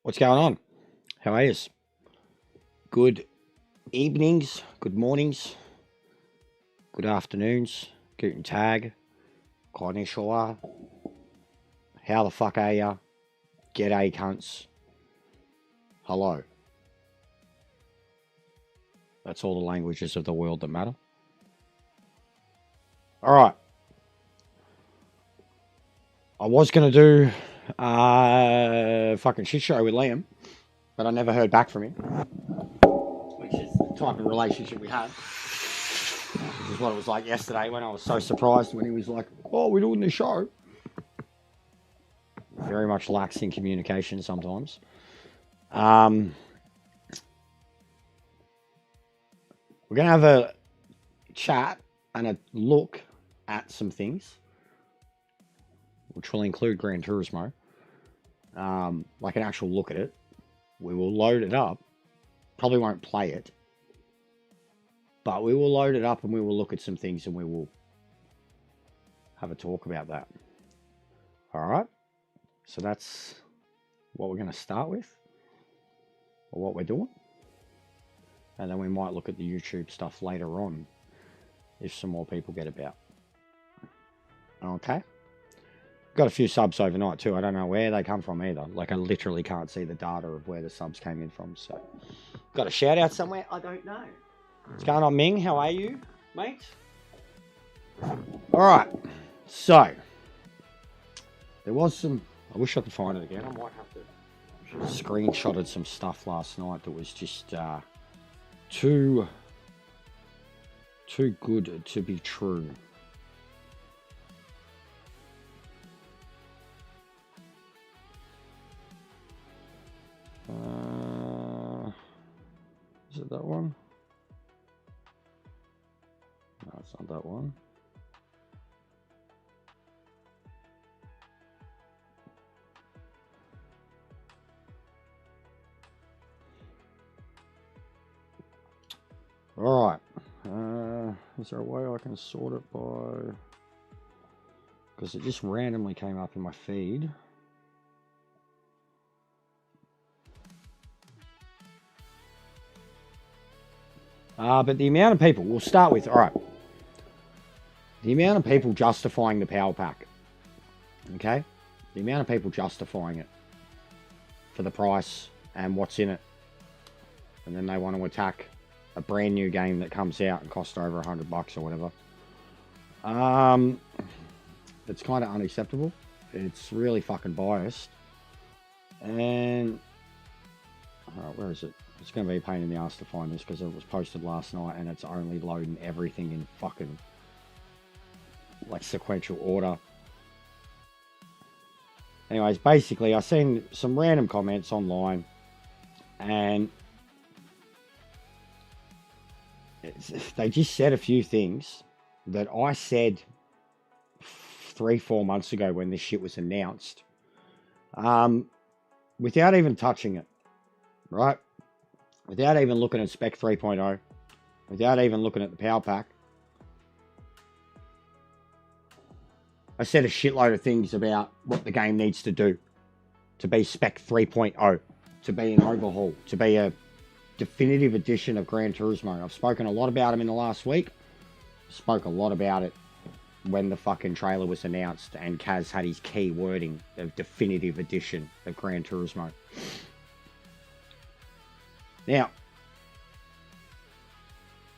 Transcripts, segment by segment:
What's going on? How are you? Good evenings, good mornings, good afternoons, guten Tag, konnichiwa. How the fuck are ya? G'day, cunts. Hello. That's all the languages of the world that matter. All right. I was going to do a fucking shit show with Liam, but I never heard back from him, which is the type of relationship we have. Which is what it was like yesterday when I was so surprised when he was like, "Oh, we're doing the show." Very much lax in communication sometimes. We're going to have a chat and a look at some things, which will include Gran Turismo. Like an actual look at it. We will load it up. Probably won't play it. But we will load it up and we will look at some things and we will have a talk about that. All right. So that's what we're going to start with, or what we're doing. And then we might look at the YouTube stuff later on if some more people get about. Okay. Got a few subs overnight too. I don't know where they come from either. Like I literally can't see the data of where the subs came in from. So got a shout out somewhere? I don't know. What's going on, Ming? How are you, mate? All right. So there was some. I wish I could find it again. I might have to. Screenshotted some stuff last night that was just too good to be true. Is it that one? No, it's not that one. All right. Is there a way I can sort it by? Because it just randomly came up in my feed. But the amount of people, we'll start with, all right. The amount of people justifying the power pack. Okay? The amount of people justifying it for the price and what's in it. And then they want to attack a brand new game that comes out and costs over $100 or whatever. It's kind of unacceptable. It's really fucking biased. And where is it? It's going to be a pain in the ass to find this because it was posted last night and it's only loading everything in fucking like sequential order. Anyways, basically I seen some random comments online and they just said a few things that I said 3-4 months ago when this shit was announced, without even touching it, right? Without even looking at Spec 3.0, without even looking at the power pack. I said a shitload of things about what the game needs to do to be Spec 3.0, to be an overhaul, to be a definitive edition of Gran Turismo. I've spoken a lot about them in the last week. Spoke a lot about it when the fucking trailer was announced and Kaz had his key wording of definitive edition of Gran Turismo. Now,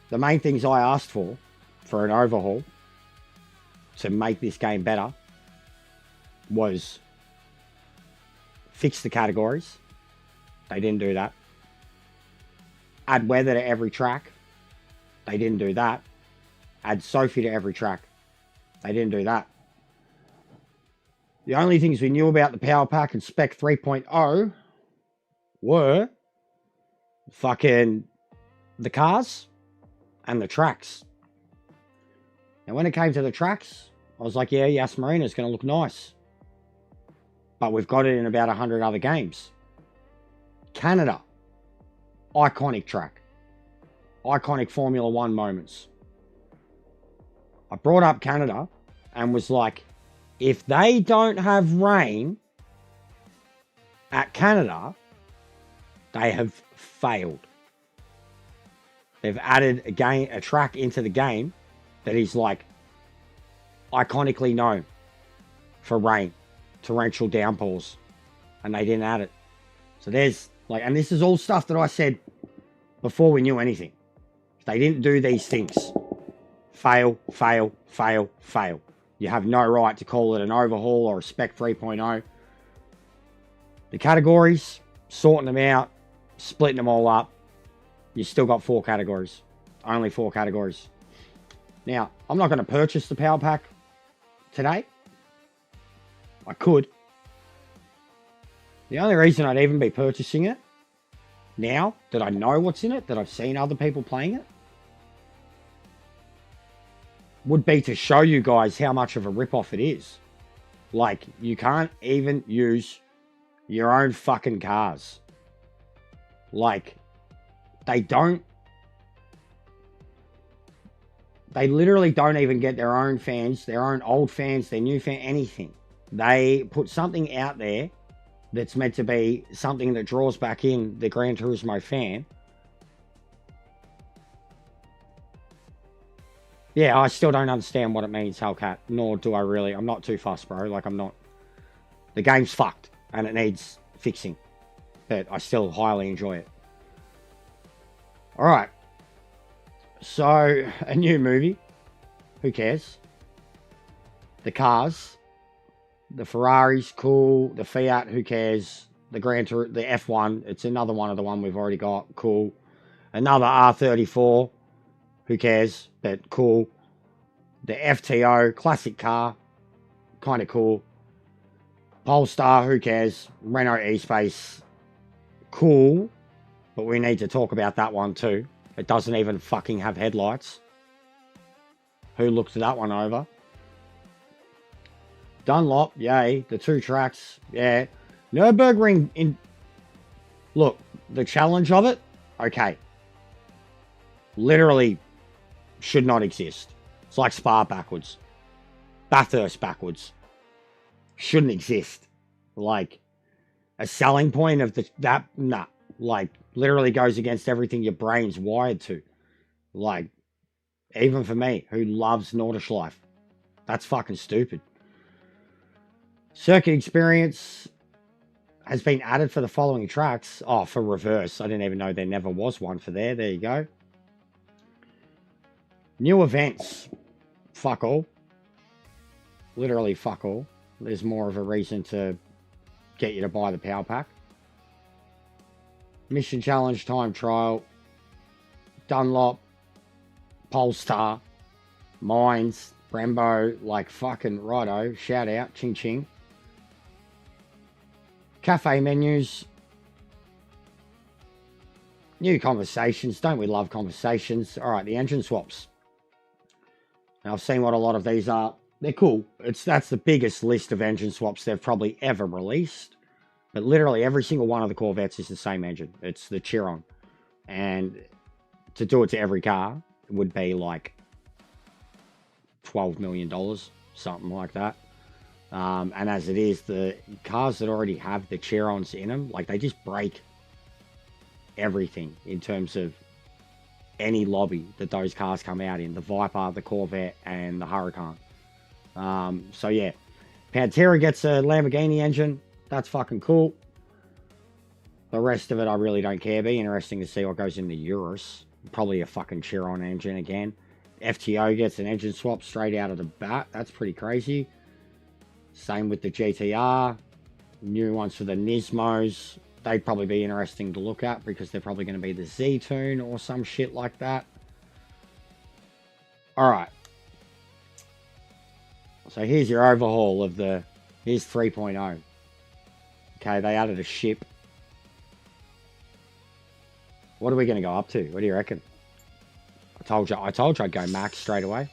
the main things I asked for an overhaul to make this game better was fix the categories. They didn't do that. Add weather to every track. They didn't do that. Add Sophie to every track. They didn't do that. The only things we knew about the power pack and Spec 3.0 were fucking the cars and the tracks. And when it came to the tracks, I was like, yeah, Yas Marina is going to look nice. But we've got it in about 100 other games. Canada. Iconic track. Iconic Formula One moments. I brought up Canada and was like, if they don't have rain at Canada, They have failed. They've added a track into the game that is like iconically known for rain, torrential downpours, and they didn't add it. So there's like, and this is all stuff that I said before we knew anything. If they didn't do these things, fail, fail, fail, fail. You have no right to call it an overhaul or a Spec 3.0. The categories, sorting them out, splitting them all up, you still got 4 categories. Only 4 categories. Now, I'm not going to purchase the Power Pack today. I could. The only reason I'd even be purchasing it now that I know what's in it, that I've seen other people playing it, would be to show you guys how much of a rip-off it is. Like, you can't even use your own fucking cars. Like, they literally don't even get their own fans, their own old fans, their new fan, anything. They put something out there that's meant to be something that draws back in the Gran Turismo fan. Yeah, I still don't understand what it means, Hellcat, nor do I really. I'm not too fussed, bro. Like, I'm not. The game's fucked, and it needs fixing. But I still highly enjoy it. Alright. So, a new movie. Who cares? The cars. The Ferraris, cool. The Fiat, who cares? The the F1, it's another one of the one we've already got, cool. Another R34, who cares? But cool. The FTO, classic car, kind of cool. Polestar, who cares? Renault E-Space, cool. But we need to talk about that one too. It doesn't even fucking have headlights. Who looked that one over? Dunlop, yay. The 2 tracks, yeah. Nürburgring, look, the challenge of it, okay. Literally should not exist. It's like Spa backwards. Bathurst backwards. Shouldn't exist. Like, a selling point of nah. Like, literally goes against everything your brain's wired to. Like, even for me, who loves Nordschleife. That's fucking stupid. Circuit experience has been added for the following tracks. Oh, for reverse. I didn't even know there never was one for there. There you go. New events. Fuck all. Literally fuck all. There's more of a reason to get you to buy the Power Pack. Mission challenge, time trial. Dunlop. Polestar. Mines. Brembo. Like fucking righto. Shout out. Ching ching. Cafe menus. New conversations. Don't we love conversations? Alright, the engine swaps. Now, I've seen what a lot of these are. They're cool. That's the biggest list of engine swaps they've probably ever released. But literally every single one of the Corvettes is the same engine. It's the Chiron. And to do it to every car would be like $12 million, something like that. And as it is, the cars that already have the Chirons in them, like, they just break everything in terms of any lobby that those cars come out in. The Viper, the Corvette, and the Huracan. So yeah, Pantera gets a Lamborghini engine. That's fucking cool. The rest of it, I really don't care. Be interesting to see what goes in the Urus. Probably a fucking Chiron engine again. FTO gets an engine swap straight out of the bat. That's pretty crazy. Same with the GTR. New ones for the Nismos. They'd probably be interesting to look at because they're probably going to be the Z-Tune or some shit like that. Alright. So here's your overhaul of the... Here's 3.0. Okay, they added a ship. What are we going to go up to? What do you reckon? I told you I'd go max straight away.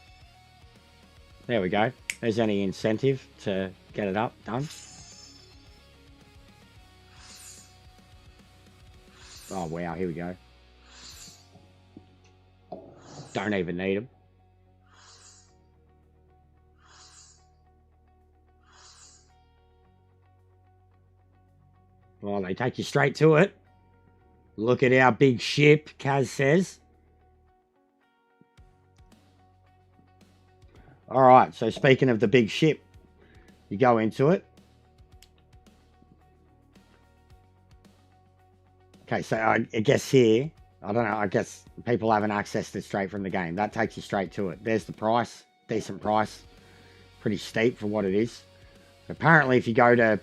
There we go. There's any incentive to get it up, done. Oh, wow, here we go. Don't even need them. Well, they take you straight to it. Look at our big ship, Kaz says. All right, so speaking of the big ship, you go into it. Okay, so I guess here, I don't know, I guess people haven't accessed it straight from the game. That takes you straight to it. There's the price, decent price. Pretty steep for what it is. Apparently, if you go to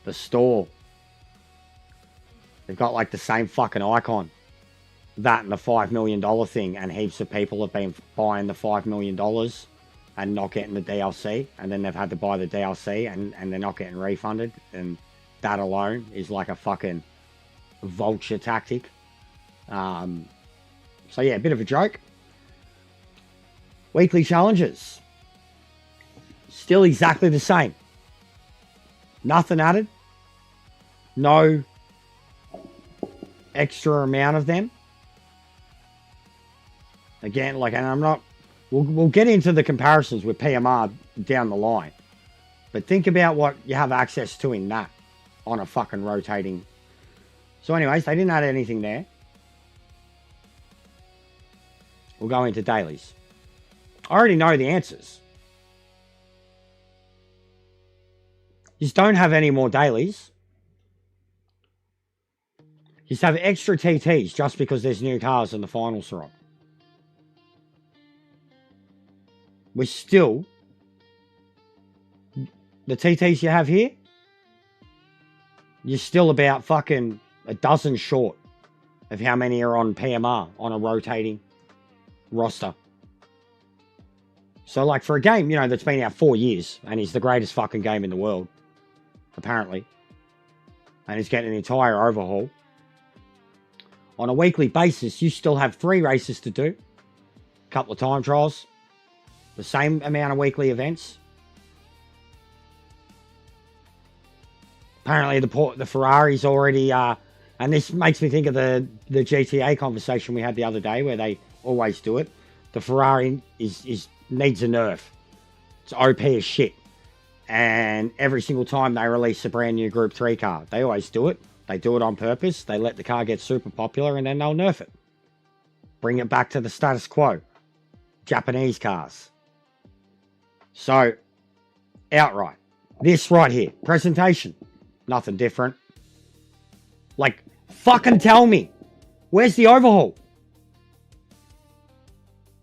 the store, they've got like the same fucking icon. That and the $5 million thing, and heaps of people have been buying the $5 million and not getting the DLC, and then they've had to buy the DLC and they're not getting refunded, and that alone is like a fucking vulture tactic. So yeah, a bit of a joke. Weekly challenges. Still exactly the same. Nothing added. No extra amount of them. Again, like, and I'm not... We'll get into the comparisons with PMR down the line. But think about what you have access to in that on a fucking rotating... So anyways, they didn't add anything there. We'll go into dailies. I already know the answers. You just don't have any more dailies. You just have extra TTs just because there's new cars and the finals are on. We're still... The TTs you have here, you're still about fucking a dozen short of how many are on PMR on a rotating roster. So, like, for a game, you know, that's been out 4 years and is the greatest fucking game in the world, apparently, and is getting an entire overhaul, on a weekly basis, you still have 3 races to do, a couple of time trials, the same amount of weekly events. Apparently, the Ferrari's already, and this makes me think of the GTA conversation we had the other day, where they always do it. The Ferrari needs a nerf. It's OP as shit. And every single time they release a brand new Group 3 car, they always do it. They do it on purpose. They let the car get super popular and then they'll nerf it. Bring it back to the status quo. Japanese cars. So, outright. This right here. Presentation. Nothing different. Like, fucking tell me. Where's the overhaul?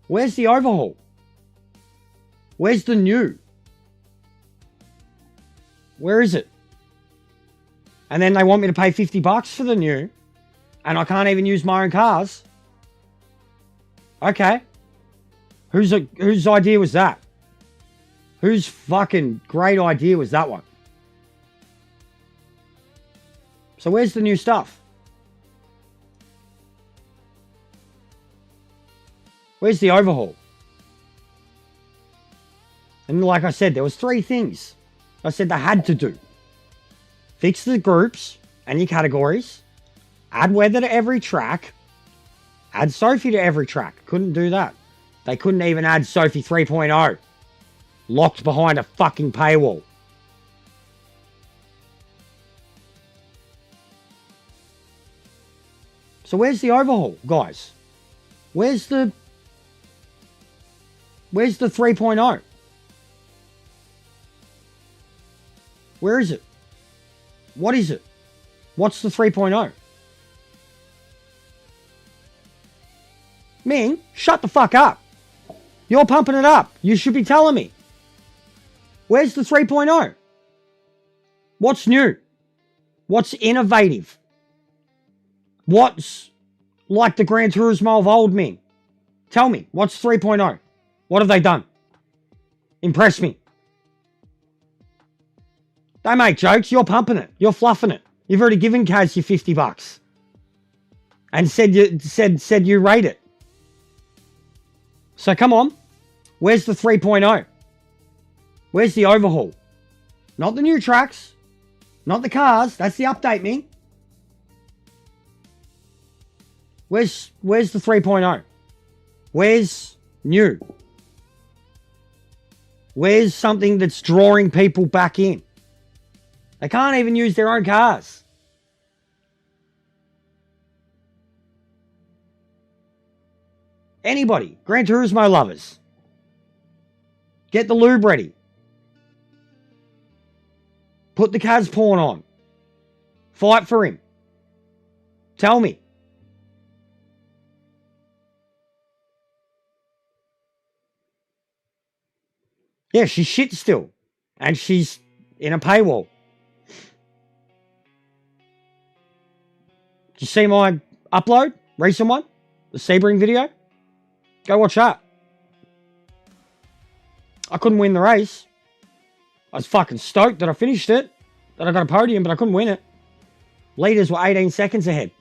Where's the overhaul? Where's the new? Where is it? And then they want me to pay $50 for the new, and I can't even use my own cars. Okay. Whose idea was that? Whose fucking great idea was that one? So where's the new stuff? Where's the overhaul? And like I said, there was 3 things I said they had to do. Fix the groups and your categories. Add weather to every track. Add Sophie to every track. Couldn't do that. They couldn't even add Sophie 3.0. Locked behind a fucking paywall. So where's the overhaul, guys? Where's the 3.0? Where is it? What is it? What's the 3.0? Ming, shut the fuck up. You're pumping it up. You should be telling me. Where's the 3.0? What's new? What's innovative? What's like the Gran Turismo of old, Ming? Tell me, what's 3.0? What have they done? Impress me. Don't make jokes. You're pumping it. You're fluffing it. You've already given Kaz your $50 and said you rate it. So come on. Where's the 3.0? Where's the overhaul? Not the new tracks. Not the cars. That's the update, Ming. Where's the 3.0? Where's new? Where's something that's drawing people back in? They can't even use their own cars. Anybody. Gran Turismo lovers. Get the lube ready. Put the Kaz porn on. Fight for him. Tell me. Yeah, she's shit still. And she's in a paywall. Did you see my upload? Recent one? The Sebring video? Go watch that. I couldn't win the race. I was fucking stoked that I finished it. That I got a podium, but I couldn't win it. Leaders were 18 seconds ahead.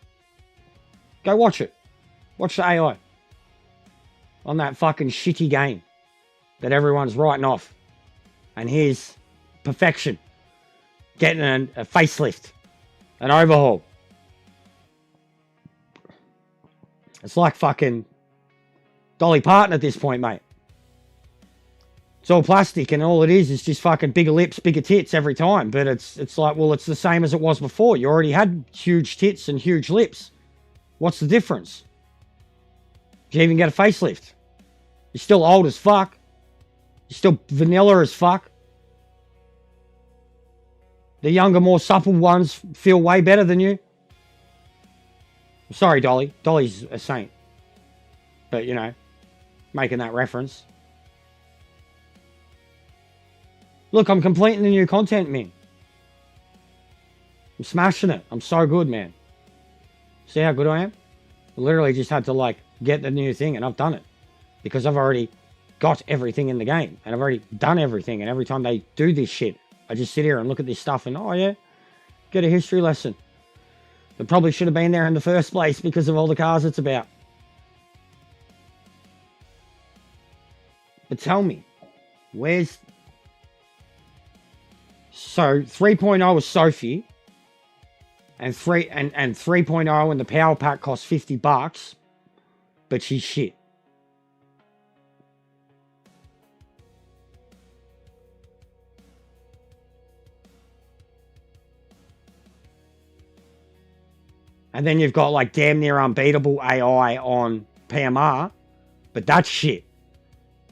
Go watch it. Watch the AI. On that fucking shitty game that everyone's writing off. And here's perfection. Getting a facelift. An overhaul. It's like fucking Dolly Parton at this point, mate. It's all plastic and all it is just fucking bigger lips, bigger tits every time. But it's like, well, it's the same as it was before. You already had huge tits and huge lips. What's the difference? Did you even get a facelift? You're still old as fuck. You're still vanilla as fuck. The younger, more supple ones feel way better than you. I'm sorry, Dolly. Dolly's a saint. But, you know, making that reference. Look, I'm completing the new content, man. I'm smashing it. I'm so good, man. See how good I am? I literally just had to, like, get the new thing, and I've done it. Because I've already got everything in the game. And I've already done everything. And every time they do this shit, I just sit here and look at this stuff and, oh, yeah, get a history lesson. That probably should have been there in the first place because of all the cars it's about. But tell me, where's... So, 3.0 was Sophie. And 3.0 and the power pack cost $50. But she's shit. And then you've got like damn near unbeatable AI on PMR. But that's shit.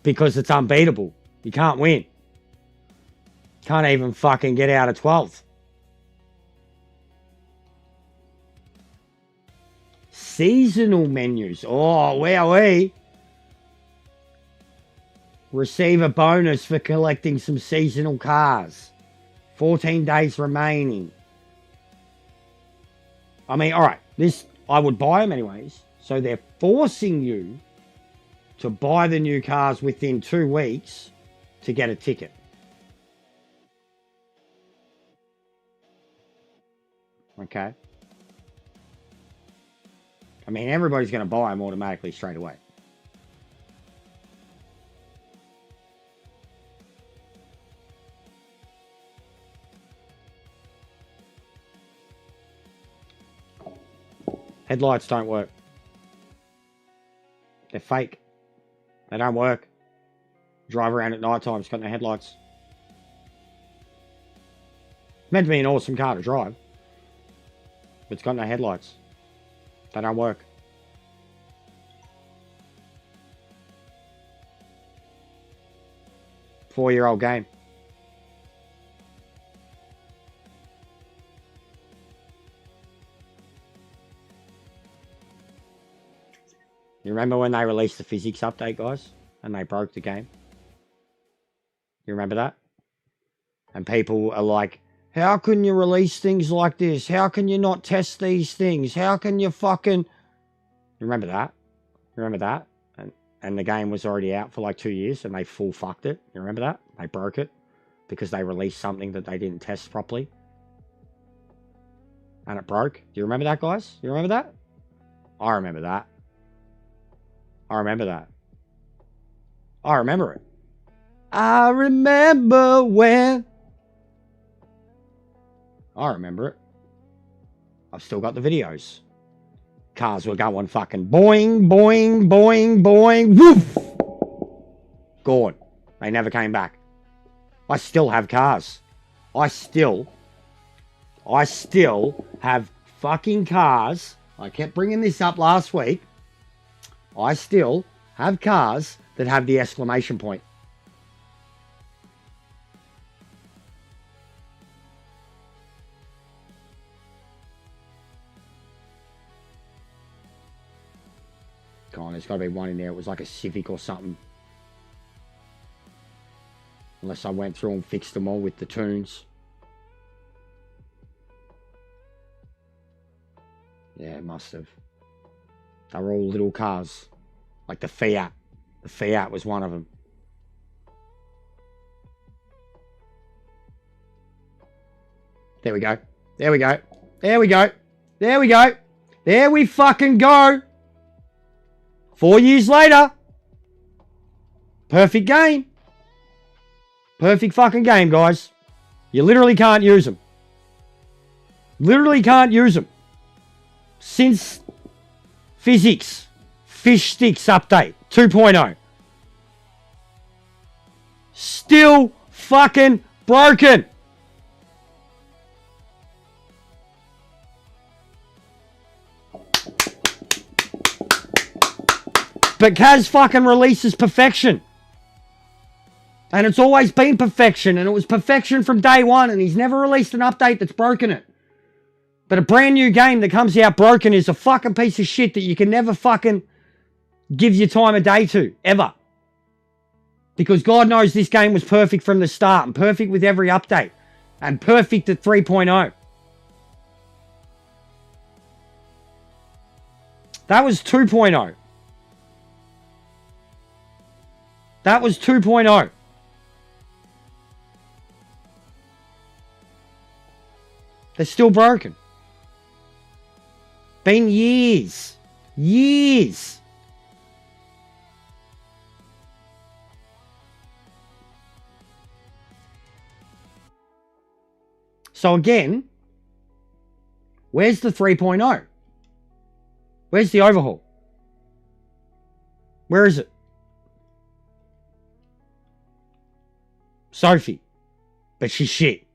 Because it's unbeatable. You can't win. Can't even fucking get out of 12th. Seasonal menus. Oh, wowee. Receive a bonus for collecting some seasonal cars. 14 days remaining. I mean, alright. This, I would buy them anyways. So they're forcing you to buy the new cars within 2 weeks to get a ticket. Okay. I mean, everybody's going to buy them automatically straight away. Headlights don't work. They're fake. They don't work. Drive around at night time, it's got no headlights. It's meant to be an awesome car to drive. But it's got no headlights. They don't work. Four-year-old game. You remember when they released the physics update, guys? And they broke the game? You remember that? And people are like, how can you release things like this? How can you not test these things? How can you fucking... You remember that? You remember that? And the game was already out for like 2 years and they full fucked it. You remember that? They broke it because they released something that they didn't test properly. And it broke. Do you remember that, guys? You remember that? I remember that. I remember that. I remember it. I remember when... I remember it. I've still got the videos. Cars were going fucking boing, boing, boing, boing, woof! Gone. They never came back. I still have cars. I still have fucking cars. I kept bringing this up last week. I still Have cars that have the exclamation point. Come on, there's got to be one in there. It was like a Civic or something. Unless I went through and fixed them all with the tunes. Yeah, it must have. They were all little cars. Like the Fiat. The Fiat was one of them. There we go. There we go. There we go. There we go. There we fucking go. 4 years later. Perfect game. Perfect fucking game, guys. You literally can't use them. Literally can't use them. Since physics, fish sticks update 2.0. Still fucking broken. But Kaz fucking releases perfection. And it's always been perfection. And it was perfection from day one. And he's never released an update that's broken it. But a brand new game that comes out broken is a fucking piece of shit that you can never fucking give your time of day to. Ever. Because God knows this game was perfect from the start. And perfect with every update. And perfect at 3.0. That was 2.0. That was 2.0. They're still broken. Been years. Years. So again, where's the 3.0? Where's the overhaul? Where is it? Sophie. But she's shit.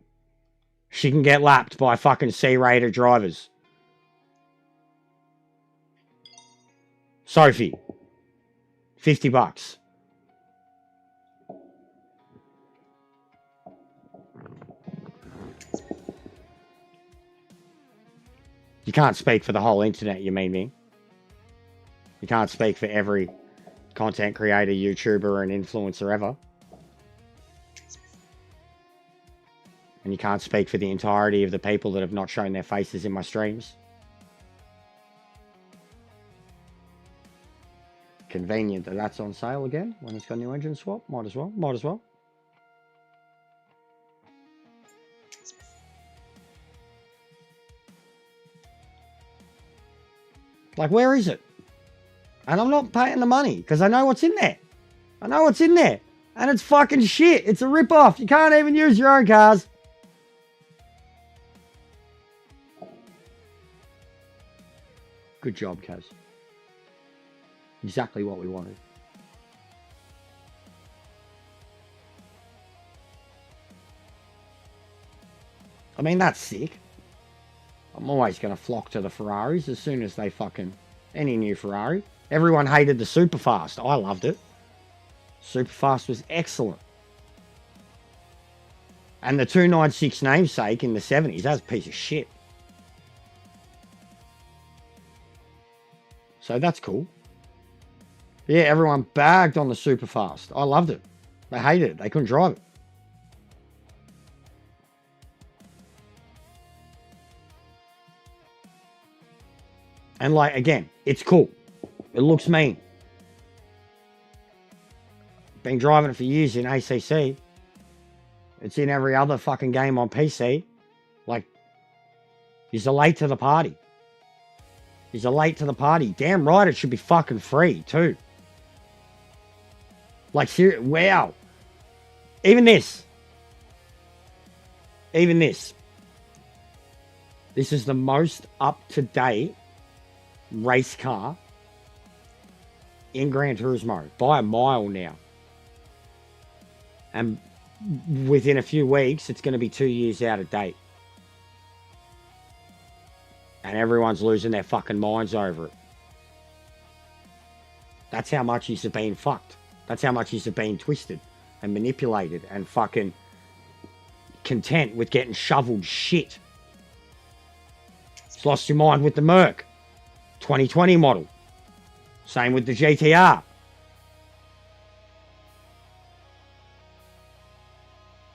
She can get lapped by fucking C-rated drivers. Sophie. $50. You can't speak for the whole internet, you mean me? You can't speak for every content creator, YouTuber, and influencer ever. And you can't speak for the entirety of the people that have not shown their faces in my streams. Convenient that that's on sale again when it's got a new engine swap. Might as well. Might as well. Like, where is it? And I'm not paying the money because I know what's in there. I know what's in there. And it's fucking shit. It's a rip-off. You can't even use your own cars. Good job, Kaz. Exactly what we wanted. I mean, that's sick. I'm always going to flock to the Ferraris as soon as they fucking... Any new Ferrari. Everyone hated the Superfast. I loved it. Superfast was excellent. And the 296 namesake in the 70s, that was a piece of shit. So that's cool. Yeah, everyone bagged on the Superfast. I loved it. They hated it. They couldn't drive it. And like, again, it's cool. It looks mean. Been driving it for years in ACC. It's in every other fucking game on PC. Like, you're late to the party. You're late to the party. Damn right it should be fucking free too. Like, wow. Even this. Even this. This is the most up-to-date race car in Gran Turismo by a mile now. And within a few weeks, it's going to be 2 years out of date. And everyone's losing their fucking minds over it. That's how much he's been fucked. That's how much he's been twisted and manipulated and fucking content with getting shoveled shit. He's lost your mind with the Merc. 2020 model. Same with the GTR.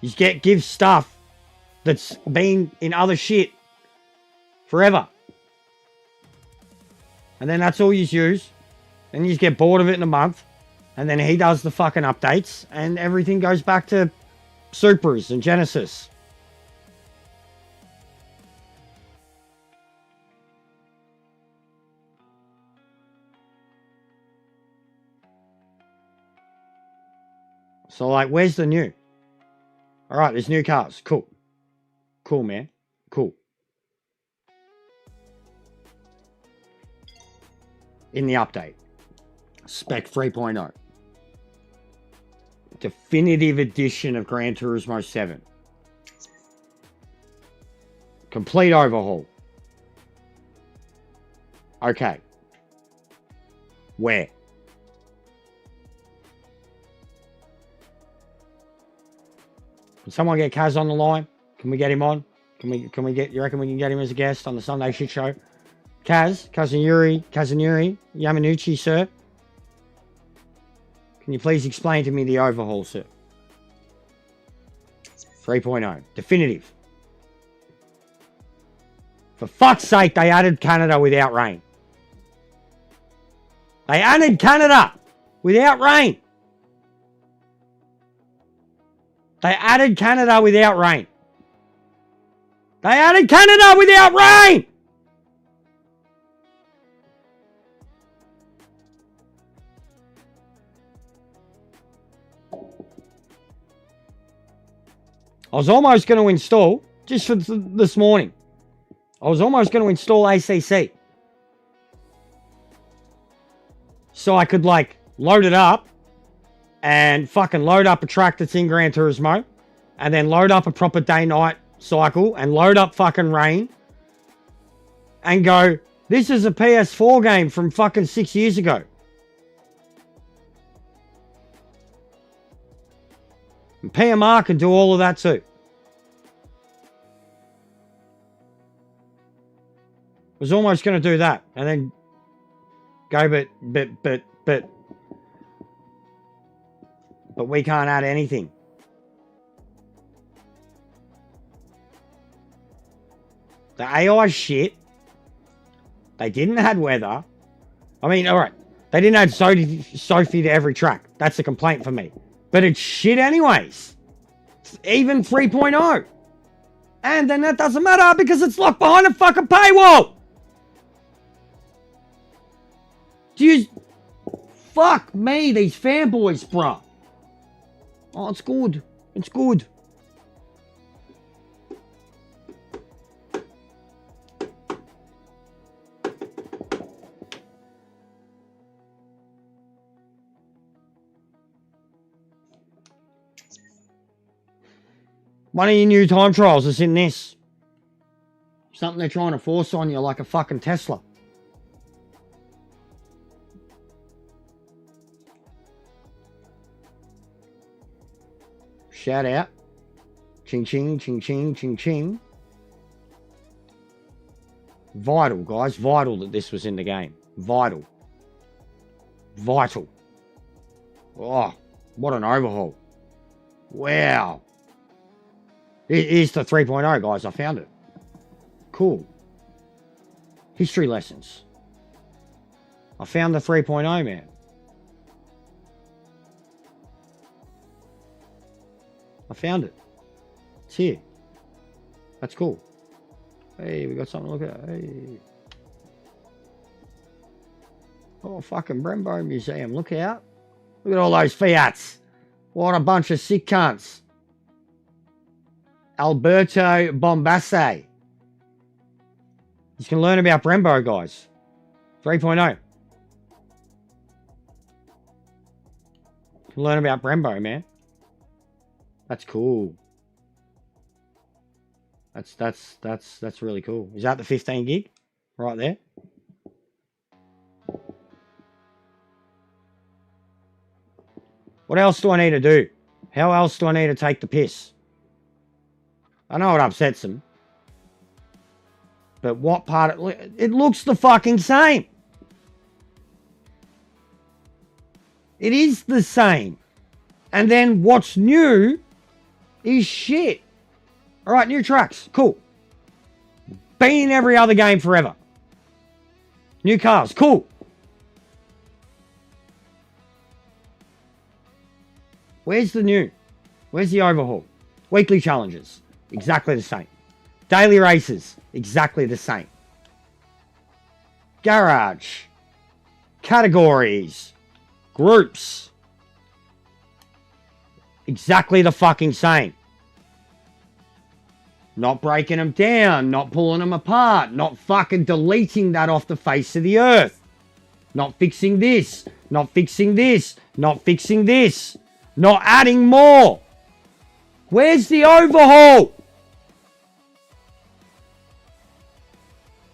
You give stuff that's been in other shit forever. And then that's all you use. Then you just get bored of it in a month. And then he does the fucking updates. And everything goes back to Supras and Genesis. So, like, where's the new? All right, there's new cars. Cool. Cool, man. Cool. In the update. Spec 3.0. Definitive edition of Gran Turismo 7. Complete overhaul. Okay. Where? Can someone get Kaz on the line? Can we get him on? Can we get, you reckon we can get him as a guest on the Sunday Shit Show? Kazunori Yamanuchi, sir. Can you please explain to me the overhaul, sir? 3.0. Definitive. For fuck's sake, they added Canada without rain. They added Canada without rain. They added Canada without rain. They added Canada without rain! I was almost going to install, just for this morning, I was almost going to install ACC. So I could, like, load it up and fucking load up a track that's in Gran Turismo and then load up a proper day-night cycle and load up fucking rain and go, this is a PS4 game from fucking 6 years ago. And PMR can do all of that too. I was almost going to do that and then go, but we can't add anything. The AI shit, they didn't add weather. I mean, all right, they didn't add Sophie to every track. That's a complaint for me. But it's shit anyways. It's even 3.0. And then that doesn't matter because it's locked behind a fucking paywall. Do you... Fuck me, these fanboys, bruh. Oh, it's good. It's good. One of your new time trials is in this. Something they're trying to force on you like a fucking Tesla. Shout out. Ching ching, ching ching, ching ching. Vital, guys. Vital that this was in the game. Vital. Vital. Oh, what an overhaul. Wow. Here's the 3.0, guys. I found it. Cool. History lessons. I found the 3.0, man. I found it. It's here. That's cool. Hey, we got something to look at. Hey. Oh, fucking Brembo Museum. Look out. Look at all those Fiats. What a bunch of sick cunts. Alberto Bombasse. You can learn about Brembo, guys. 3.0. You can learn about Brembo, man. That's cool. That's really cool. Is that the 15 gig? Right there? What else do I need to do? How else do I need to take the piss? I know it upsets them. But what part of it looks the fucking same. It is the same. And then what's new is shit. All right, new trucks. Cool. Been in every other game forever. New cars. Cool. Where's the new? Where's the overhaul? Weekly challenges. Exactly the same. Daily races. Exactly the same. Garage. Categories. Groups. Exactly the fucking same. Not breaking them down. Not pulling them apart. Not fucking deleting that off the face of the earth. Not fixing this. Not fixing this. Not fixing this. Not adding more. Where's the overhaul?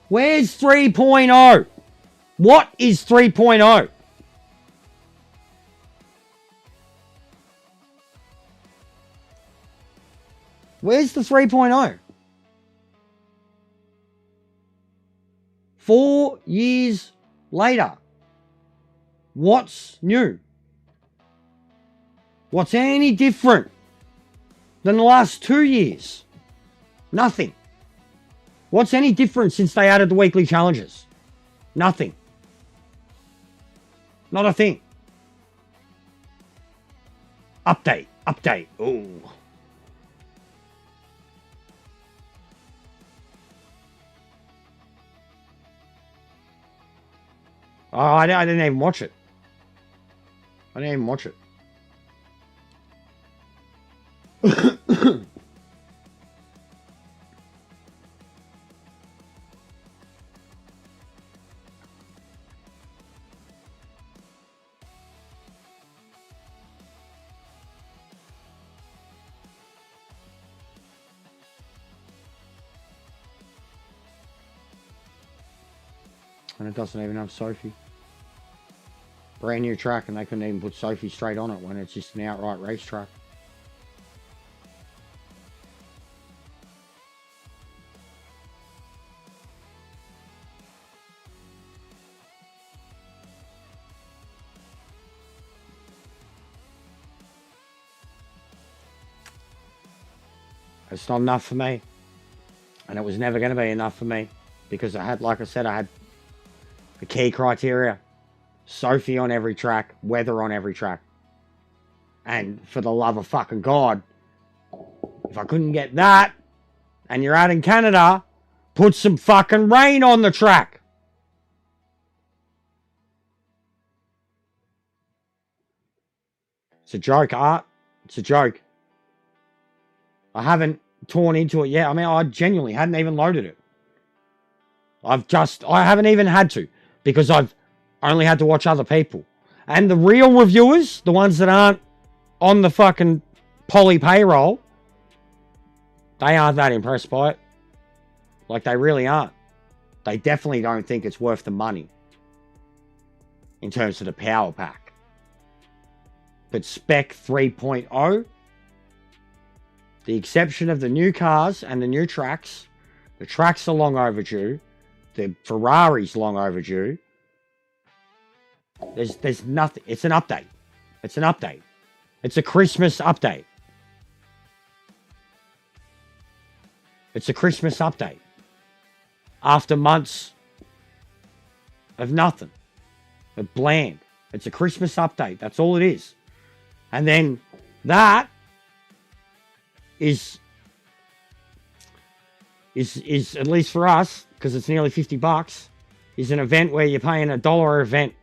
Where's 3.0? What is 3.0? Where's the 3.0? 4 years later. What's new? What's any different than the last 2 years? Nothing. What's any different since they added the weekly challenges? Nothing. Not a thing. Update. Update. Ooh. Oh, I didn't even watch it. I didn't even watch it. And it doesn't even have Sophie. Brand new track, and they couldn't even put Sophie straight on it when it's just an outright racetrack. It's not enough for me. And it was never going to be enough for me. Because I had, like I said, I had the key criteria. Sophie on every track. Weather on every track. And for the love of fucking God, if I couldn't get that, and you're out in Canada, put some fucking rain on the track. It's a joke, Art. It's a joke. I haven't torn into it yet. I mean, I genuinely hadn't even loaded it. I haven't even had to, because I've only had to watch other people. And the real reviewers, the ones that aren't on the fucking poly payroll, they aren't that impressed by it. Like, they really aren't. They definitely don't think it's worth the money in terms of the power pack. But Spec 3.0, the exception of the new cars and the new tracks, the tracks are long overdue. The Ferrari's long overdue. There's nothing. It's an update. It's an update. It's a Christmas update. It's a Christmas update. After months of nothing. Of bland. It's a Christmas update. That's all it is. And then that is at least for us, because it's nearly $50, is an event where you're paying $1 event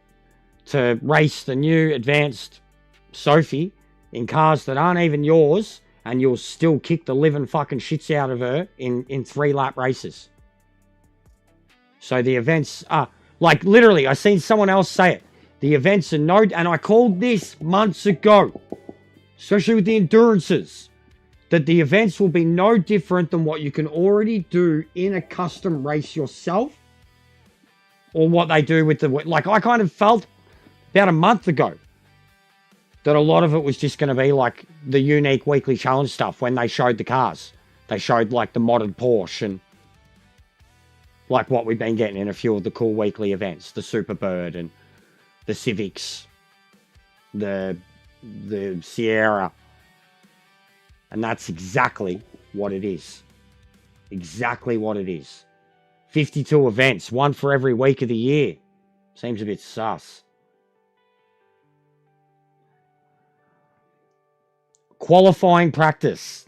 to race the new advanced Sophie in cars that aren't even yours, and you'll still kick the living fucking shits out of her in 3-lap races. So the events are, like, literally, I seen someone else say it. The events are no, and I called this months ago, especially with the endurances, that the events will be no different than what you can already do in a custom race yourself, or what they do with the, like, I kind of felt about a month ago that a lot of it was just going to be like the unique weekly challenge stuff when they showed the cars. They showed like the modded Porsche and like what we've been getting in a few of the cool weekly events, the Superbird and the Civics, the Sierra. And that's exactly what it is. Exactly what it is. 52 events, one for every week of the year. Seems a bit sus. Qualifying practice.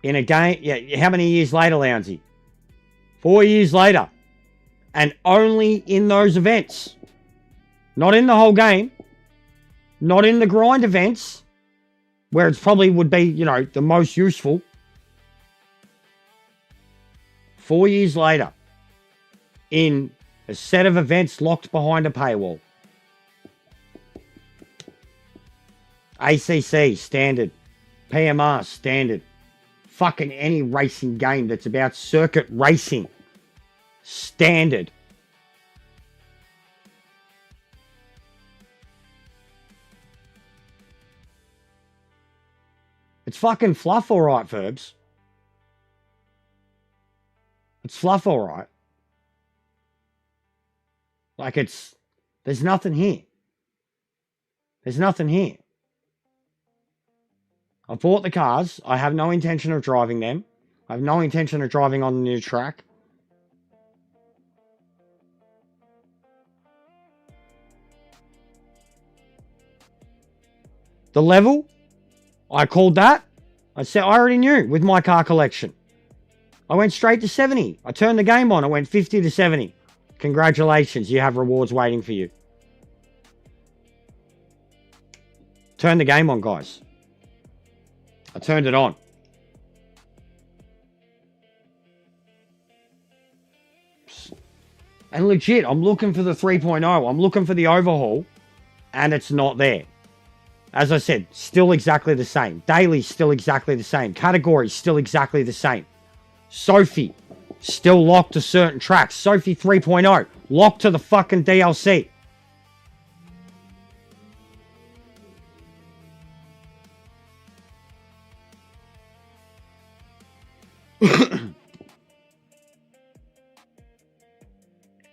In a game, yeah, how many years later, Lounsey? 4 years later. And only in those events. Not in the whole game. Not in the grind events, where it probably would be, you know, the most useful. 4 years later, in a set of events locked behind a paywall. ACC, standard. PMR, standard. Fucking any racing game that's about circuit racing, standard. It's fucking fluff, all right, Verbs. It's fluff, all right. Like there's nothing here. There's nothing here. I bought the cars. I have no intention of driving them. I have no intention of driving on the new track. The level, I called that. I said, I already knew with my car collection. I went straight to 70. I turned the game on. I went 50 to 70. Congratulations. You have rewards waiting for you. Turn the game on, guys. I turned it on. And legit, I'm looking for the 3.0. I'm looking for the overhaul. And it's not there. As I said, still exactly the same. Daily, still exactly the same. Categories, still exactly the same. Sophie, still locked to certain tracks. Sophie 3.0, locked to the fucking DLC.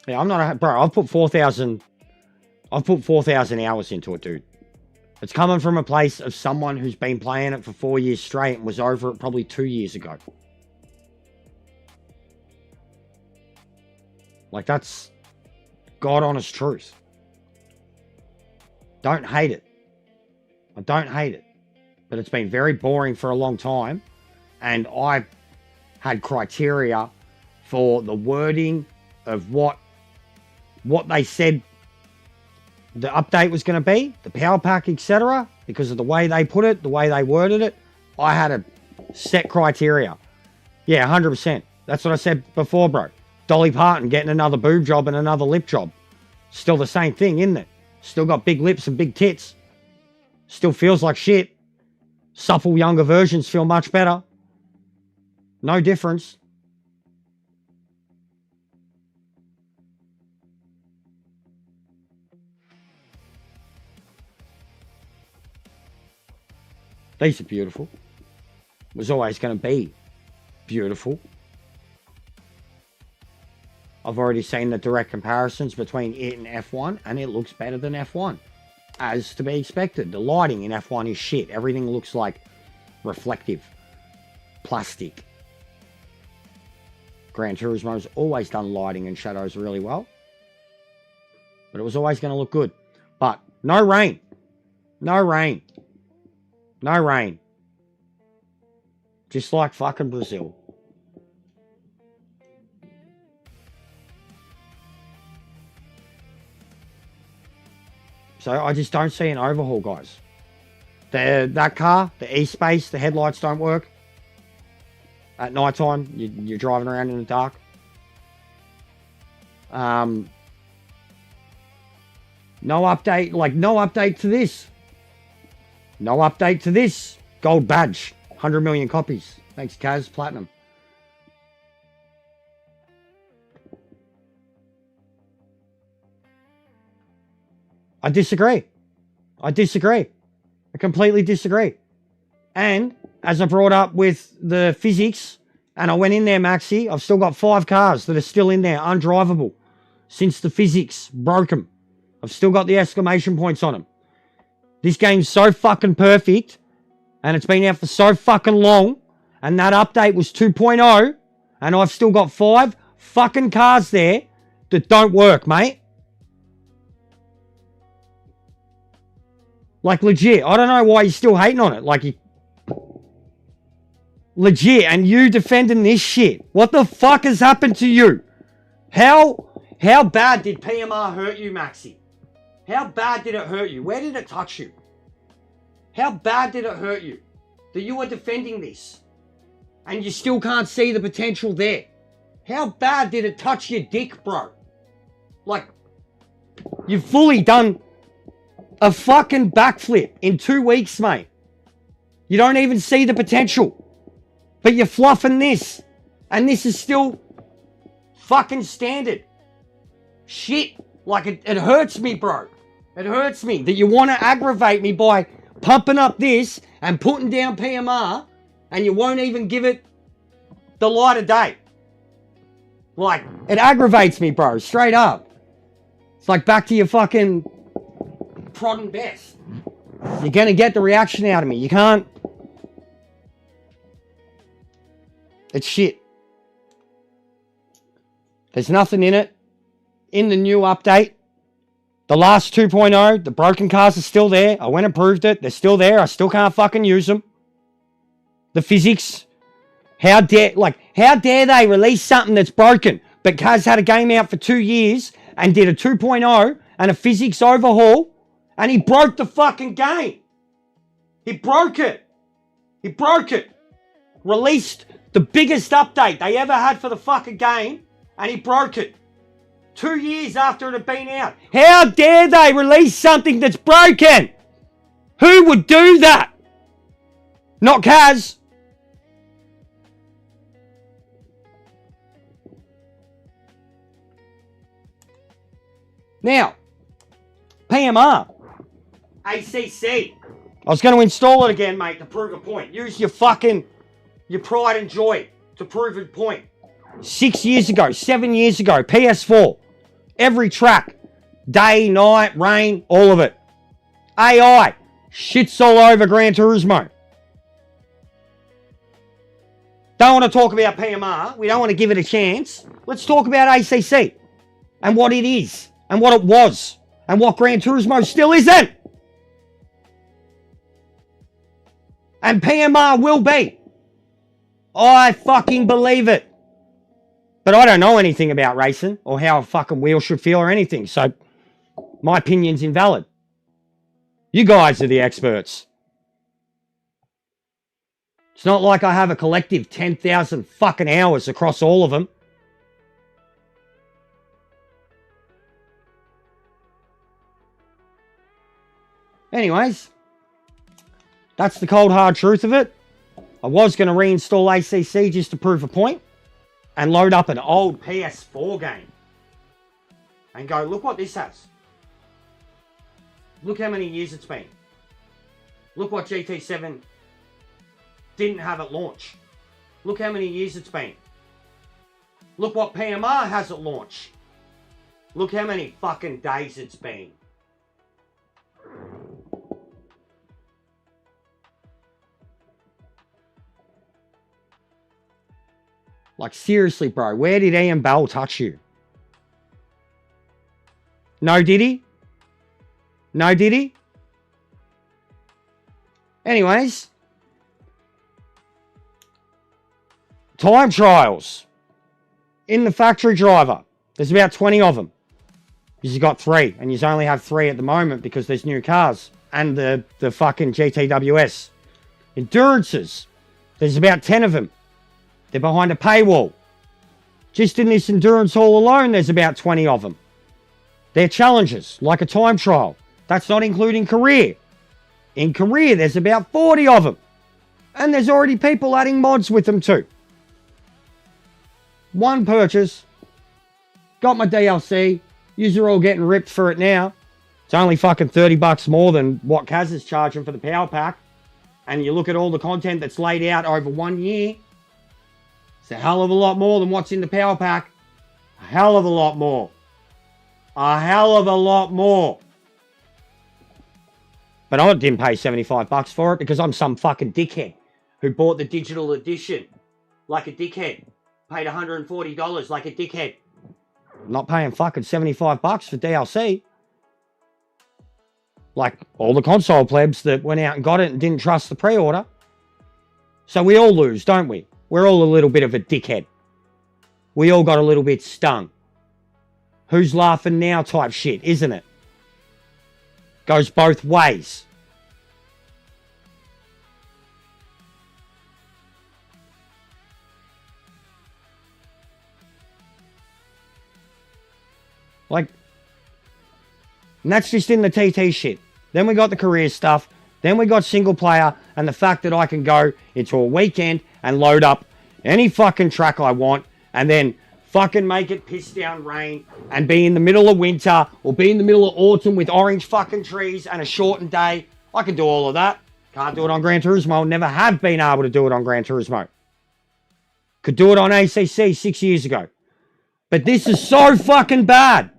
Yeah, I'm not a bro. I've put 4,000 hours into it, dude. It's coming from a place of someone who's been playing it for 4 years straight and was over it probably 2 years ago. Like, that's God honest truth. Don't hate it. I don't hate it. But it's been very boring for a long time. And I had criteria for the wording of what they said the update was going to be, the power pack, etc. Because of the way they put it, the way they worded it, I had a set criteria. Yeah, 100%. That's what I said before, bro. Dolly Parton getting another boob job and another lip job. Still the same thing, isn't it? Still got big lips and big tits. Still feels like shit. Supple younger versions feel much better. No difference. These are beautiful. It was always going to be beautiful. I've already seen the direct comparisons between it and F1, and it looks better than F1. As to be expected. The lighting in F1 is shit. Everything looks like reflective plastic. Gran Turismo's always done lighting and shadows really well. But it was always going to look good. But no rain. No rain. No rain. Just like fucking Brazil. So I just don't see an overhaul, guys. That car, the E-Space, the headlights don't work. At night time, you're driving around in the dark. No update, no update to this. No update to this. Gold badge, 100 million copies. Thanks, Kaz, Platinum. I disagree. I completely disagree. And as I brought up with the physics, and I went in there, Maxi, I've still got 5 cars that are still in there, undrivable, since the physics broke them. I've still got the exclamation points on them. This game's so fucking perfect, and it's been out for so fucking long, and that update was 2.0, and I've still got 5 fucking cars there that don't work, mate. Like, legit. I don't know why you're still hating on it. Like, legit. And you defending this shit. What the fuck has happened to you? How bad did PMR hurt you, Maxi? How bad did it hurt you? Where did it touch you? How bad did it hurt you that you were defending this and you still can't see the potential there? How bad did it touch your dick, bro? Like, you've fully done a fucking backflip in 2 weeks, mate. You don't even see the potential. But you're fluffing this. And this is still fucking standard. Shit. Like, it hurts me, bro. It hurts me that you want to aggravate me by pumping up this and putting down PMR, and you won't even give it the light of day. Like, it aggravates me, bro. Straight up. It's like back to your fucking prodding best. You're going to get the reaction out of me. You can't. It's shit. There's nothing in it. In the new update, the last 2.0, the broken cars are still there. I went and proved it. They're still there. I still can't fucking use them. The physics. How dare they release something that's broken? But Kaz had a game out for 2 years and did a 2.0 and a physics overhaul, and he broke the fucking game. He broke it. Released the biggest update they ever had for the fucking game, and he broke it. 2 years after it had been out. How dare they release something that's broken? Who would do that? Not Kaz. Now, PMR. ACC. I was going to install it again, mate, to prove a point. Use your pride and joy to prove a point. 6 years ago, 7 years ago, PS4. Every track. Day, night, rain, all of it. AI. Shits all over Gran Turismo. Don't want to talk about PMR. We don't want to give it a chance. Let's talk about ACC. And what it is. And what it was. And what Gran Turismo still isn't. And PMR will be. I fucking believe it. But I don't know anything about racing or how a fucking wheel should feel or anything. So my opinion's invalid. You guys are the experts. It's not like I have a collective 10,000 fucking hours across all of them. Anyways, that's the cold hard truth of it. I was going to reinstall ACC just to prove a point and load up an old PS4 game and go, look what this has. Look how many years it's been. Look what GT7 didn't have at launch. Look how many years it's been. Look what PMR has at launch. Look how many fucking days it's been. Like, seriously, bro, where did Ian Bell touch you? No, did he? No, did he? Anyways. Time trials. In the factory driver. There's about 20 of them. Because you got 3. And you only have 3 at the moment because there's new cars. And the fucking GTWS. Endurances. There's about 10 of them. They're behind a paywall. Just in this endurance hall alone, there's about 20 of them. They're challenges, like a time trial. That's not including career. In career, there's about 40 of them. And there's already people adding mods with them too. One purchase. Got my DLC. Yous are all getting ripped for it now. It's only fucking $30 more than what Kaz is charging for the power pack. And you look at all the content that's laid out over 1 year. It's a hell of a lot more than what's in the power pack. A hell of a lot more. A hell of a lot more. But I didn't pay $75 for it because I'm some fucking dickhead who bought the digital edition like a dickhead. Paid $140 like a dickhead. I'm not paying fucking $75 for DLC. Like all the console plebs that went out and got it and didn't trust the pre-order. So we all lose, don't we? We're all a little bit of a dickhead. We all got a little bit stung. Who's laughing now type shit, isn't it? Goes both ways. Like, and that's just in the TT shit. Then we got the career stuff. Then we got single player and the fact that I can go into a weekend and load up any fucking track I want and then fucking make it piss down rain and be in the middle of winter or be in the middle of autumn with orange fucking trees and a shortened day. I can do all of that. Can't do it on Gran Turismo. Never have been able to do it on Gran Turismo. Could do it on ACC 6 years ago. But this is so fucking bad.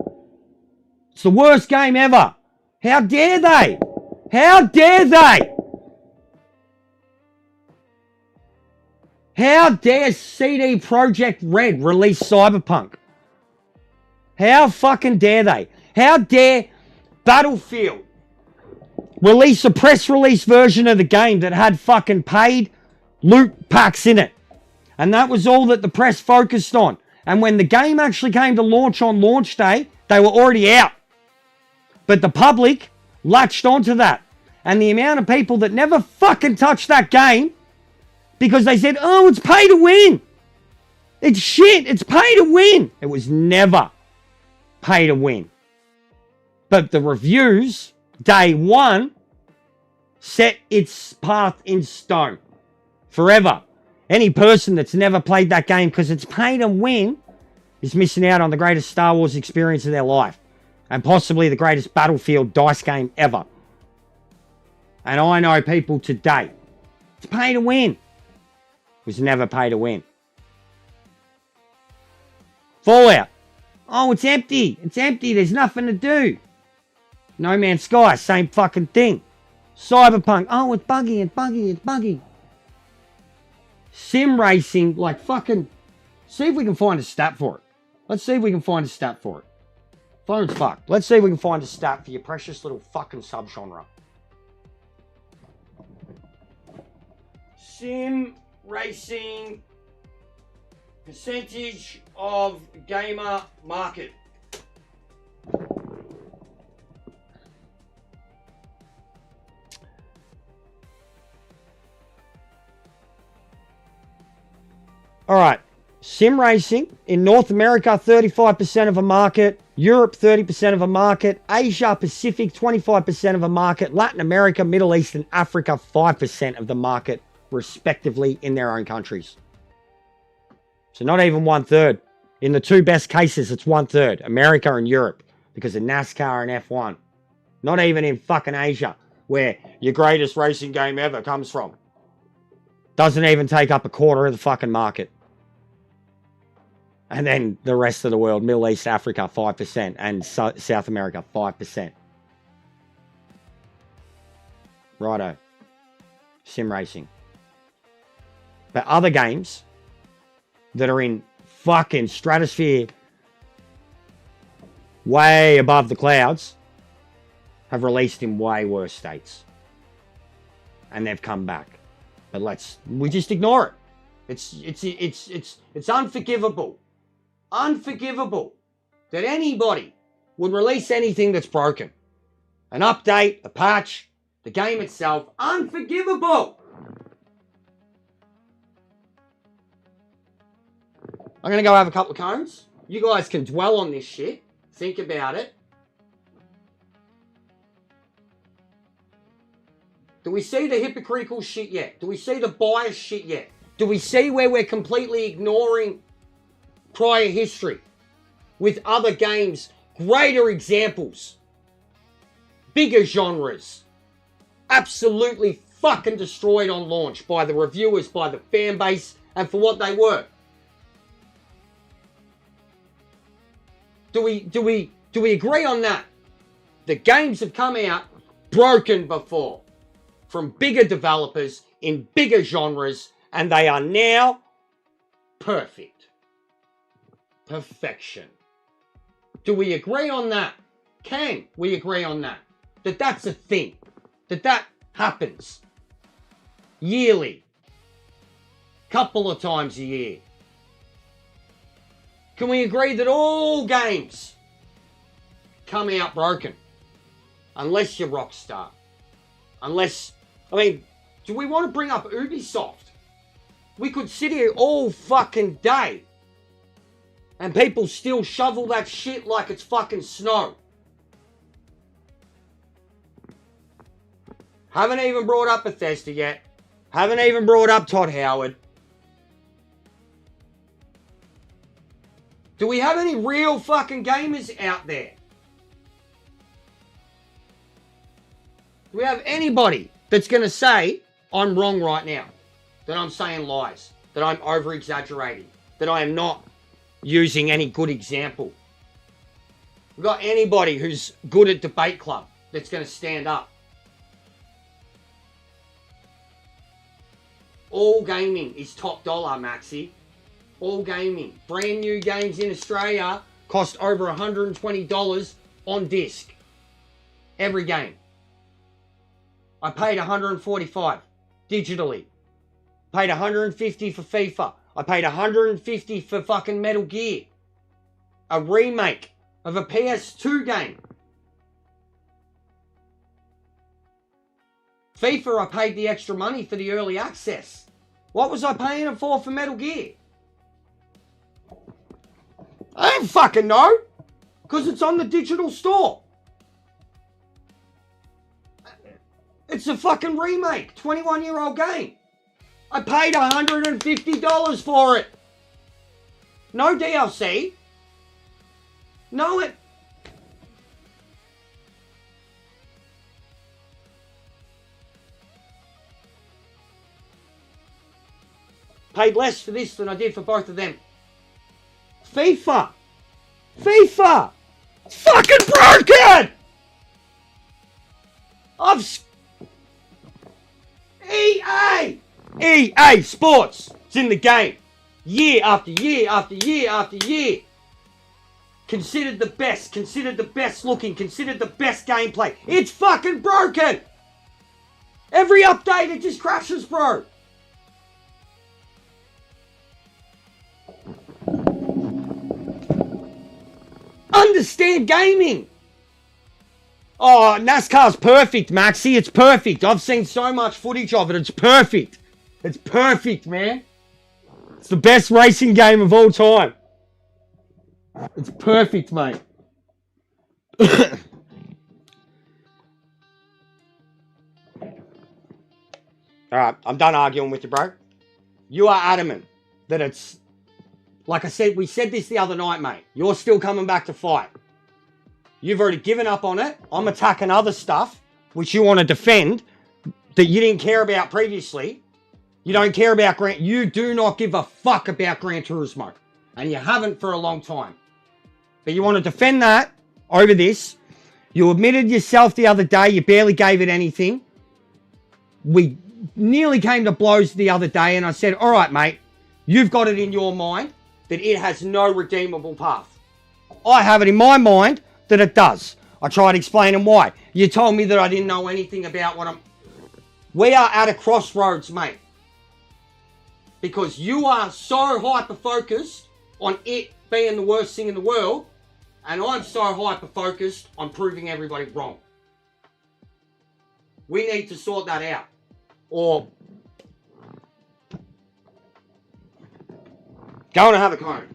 It's the worst game ever. How dare they? How dare they? How dare CD Projekt Red release Cyberpunk? How fucking dare they? How dare Battlefield release a press release version of the game that had fucking paid loot packs in it? And that was all that the press focused on. And when the game actually came to launch on launch day, they were already out. But the public latched onto that. And the amount of people that never fucking touched that game because they said, oh, it's pay to win. It's shit. It's pay to win. It was never pay to win. But the reviews, day one, set its path in stone. Forever. Any person that's never played that game because it's pay to win is missing out on the greatest Star Wars experience of their life. And possibly the greatest Battlefield dice game ever. And I know people today. It's pay to win. It was never pay to win. Fallout. Oh, it's empty. It's empty. There's nothing to do. No Man's Sky. Same fucking thing. Cyberpunk. Oh, it's buggy. It's buggy. It's buggy. Sim racing. Like fucking... See if we can find a stat for it. Let's see if we can find a stat for it. Phone's fucked. Let's see if we can find a stat for your precious little fucking subgenre. Sim racing percentage of gamer market. All right. Sim racing in North America, 35% of a market. Europe, 30% of a market. Asia Pacific, 25% of a market. Latin America, Middle East, and Africa, 5% of the market, respectively, in their own countries. So not even 1/3. In the two best cases, it's 1/3. America and Europe, because of NASCAR and F1. Not even in fucking Asia, where your greatest racing game ever comes from. Doesn't even take up a quarter of the fucking market. And then the rest of the world, Middle East, Africa, 5%. And South America, 5%. Righto. Sim racing. But other games that are in fucking stratosphere way above the clouds have released in way worse states. And they've come back. But we just ignore it. It's unforgivable. Unforgivable that anybody would release anything that's broken. An update, a patch, the game itself. Unforgivable. I'm going to go have a couple of cones. You guys can dwell on this shit. Think about it. Do we see the hypocritical shit yet? Do we see the bias shit yet? Do we see where we're completely ignoring prior history with other games, greater examples bigger genres absolutely fucking destroyed on launch by the reviewers, by the fan base, and for what they were. Do we agree on that? The games have come out broken before from bigger developers in bigger genres, and they are now perfect. Perfection. Do we agree on that? Can we agree on that? That that's a thing. That happens. Yearly. Couple of times a year. Can we agree that all games come out broken? Unless you're Rockstar. Unless, I mean, do we want to bring up Ubisoft? We could sit here all fucking day and people still shovel that shit like it's fucking snow. Haven't even brought up Bethesda yet. Haven't even brought up Todd Howard. Do we have any real fucking gamers out there? Do we have anybody that's going to say, I'm wrong right now? That I'm saying lies? That I'm over-exaggerating? That I am not using any good example? We've got anybody who's good at debate club that's going to stand up? All gaming is top dollar, Maxi. All gaming. Brand new games in Australia cost over $120 on disc. Every game. I paid $145 digitally. Paid $150 for FIFA. I paid $150 for fucking Metal Gear. A remake of a PS2 game. FIFA, I paid the extra money for the early access. What was I paying it for Metal Gear? I don't fucking know. Because it's on the digital store. It's a fucking remake. 21-year-old game. I paid $150 for it. No DLC. No it. Paid less for this than I did for both of them. FIFA. FIFA. It's fucking broken. EA Sports. It's in the game. Year after year after year after year. Considered the best. Considered the best looking. Considered the best gameplay. It's fucking broken. Every update it just crashes, bro. Understand gaming. Oh, NASCAR's perfect, Maxi. It's perfect. I've seen so much footage of it. It's perfect. It's perfect, man. It's the best racing game of all time. It's perfect, mate. Alright, I'm done arguing with you, bro. You are adamant that it's... Like I said, we said this the other night, mate. You're still coming back to fight. You've already given up on it. I'm attacking other stuff, which you want to defend, that you didn't care about previously. You don't care about You do not give a fuck about Gran Turismo. And you haven't for a long time. But you want to defend that over this. You admitted yourself the other day you barely gave it anything. We nearly came to blows the other day, and I said, all right, mate, you've got it in your mind that it has no redeemable path. I have it in my mind that it does. I tried explaining why. You told me that I didn't know anything about what I'm... We are at a crossroads, mate. Because you are so hyper-focused on it being the worst thing in the world, and I'm so hyper-focused on proving everybody wrong. We need to sort that out. Or... go and have a cone.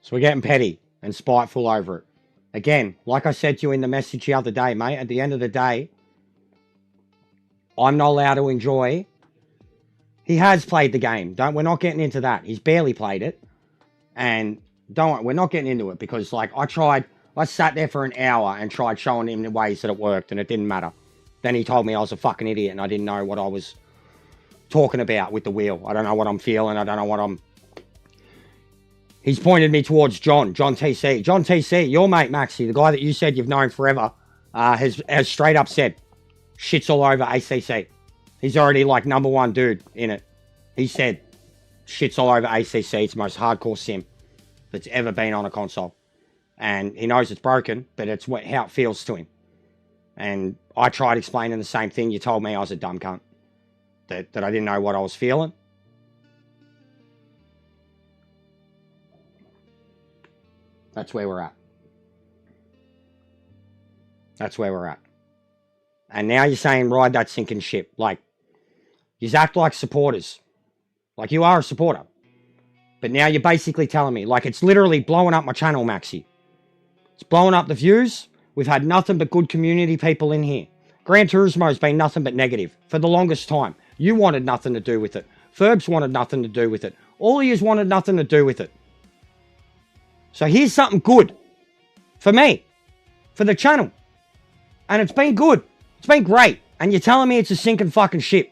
So we're getting petty and spiteful over it. Again, like I said to you in the message the other day, mate, at the end of the day, I'm not allowed to enjoy. He has played the game. We're not getting into that. He's barely played it. And we're not getting into it because, like, I sat there for an hour and tried showing him the ways that it worked and it didn't matter. Then he told me I was a fucking idiot and I didn't know what I was talking about with the wheel. I don't know what I'm feeling. I don't know what I'm... He's pointed me towards John TC. John TC, your mate Maxi, the guy that you said you've known forever, has straight up said, shits all over ACC. He's already like #1 dude in it. He said, shits all over ACC. It's the most hardcore sim that's ever been on a console. And he knows it's broken, but it's how it feels to him. And I tried explaining the same thing. You told me I was a dumb cunt. That I didn't know what I was feeling. That's where we're at. That's where we're at. And now you're saying ride that sinking ship. Like, you act like supporters. Like, you are a supporter. But now you're basically telling me, like, it's literally blowing up my channel, Maxi. It's blowing up the views. We've had nothing but good community people in here. Gran Turismo's been nothing but negative for the longest time. You wanted nothing to do with it. Ferbs wanted nothing to do with it. All of yous wanted nothing to do with it. So here's something good for me, for the channel. And it's been good. It's been great. And you're telling me it's a sinking fucking ship.